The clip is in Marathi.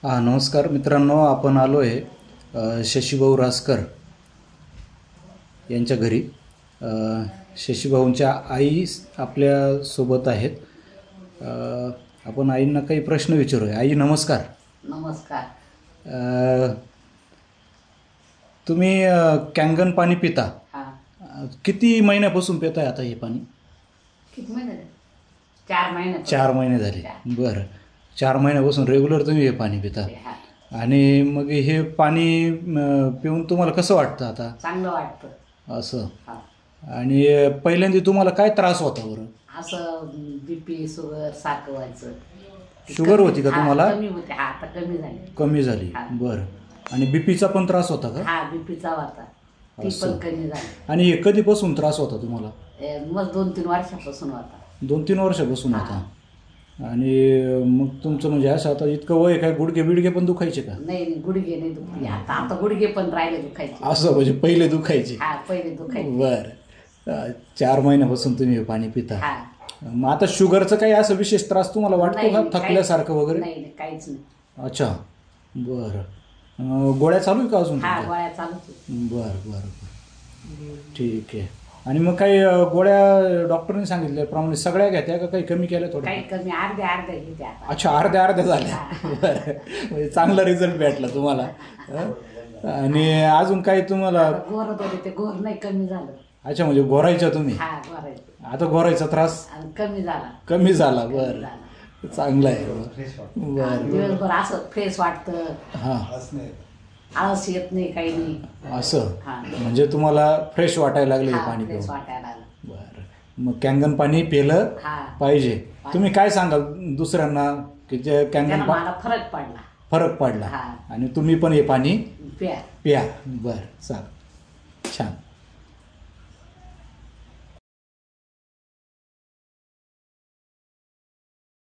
नमस्कार मित्रांनो, आपण आलो आहे शशीभाऊ रासकर यांच्या घरी। शशीभाऊंच्या आई आपल्यासोबत आहेत। आपण आईंना काही प्रश्न विचारूया। आई नमस्कार। नमस्कार। तुम्ही कॅंगन पाणी पिता? हां। किती महिन्यापासून पिताय आता हे पाणी? किती महिने झाले? 4 महिने। 4 महिने झाले। बरं, 4 महिन्यापासून रेग्युलर तुम्ही हे पाणी पिता आणि मग हे पाणी पिऊन तुम्हाला कसं वाटतं आता? चांगलं वाटतं। असं? आणि पहिल्यांदा तुम्हाला काय त्रास होता बरं? असं बीपी, शुगर सारखं व्हायचं। शुगर होती का तुम्हाला? कमी होते, आता कमी झाली। कमी झाली, बरं। आणि बीपीचा पण त्रास होता का? हा, बीपीचा होता, ती पण कमी झाली। आणि हे कधीपासून त्रास होता तुम्हाला? मग 2-3 वर्षापासून होता। 2-3 वर्षापासून होता। आणि मग तुमचं म्हणजे असं आता इतकं वय काय, गुडघे बिडघे पण दुखायचे का? नाही, गुडघे नाही दुखले आता गुडघे पण राहिले दुखायचे। असं म्हणजे पहिले दुखायचे? हा, पहिले दुखायचे। बरं, 4 महिन्यापासून तुम्ही हे पाणी पिता। मग आता शुगरचं काही असं विशेष त्रास तुम्हाला वाटतो का, थकल्यासारखं वगैरे? नाही, काहीच नाही। अच्छा, बरं। गोळ्या चालू आहे का अजून? हा, गोळ्या चालू आहे। बरं बरं, ठीक आहे। आणि मग काही गोळ्या डॉक्टरने सांगितल्याप्रमाणे सगळ्या घेत्या का काही कमी केल्या? थोड्या काही कमी, अर्ध्या घेत्या। अच्छा, अर्ध्या झाल्या। बरं, म्हणजे चांगला रिझल्ट भेटला तुम्हाला। आणि अजून काही तुम्हाला? ते गोर नाही कमी झालं। अच्छा, म्हणजे गोरायच्या तुम्ही? हा, गोरायचं। आता गोरायचा त्रास कमी झाला। बरं, चांगलं आहे। बरं, दिवसभर असं फ्रेश वाटतं। हां, आळस येत नाही, काही नाही। असं म्हणजे तुम्हाला फ्रेश वाटायला लागले पाणी पिऊन? बरं, मग कॅंगन पाणी पिलं पाहिजे। तुम्ही काय सांगाल दुसऱ्यांना की जे कॅंगन फरक पडला आणि तुम्ही पण हे पाणी प्या? बरं, चाल, छान।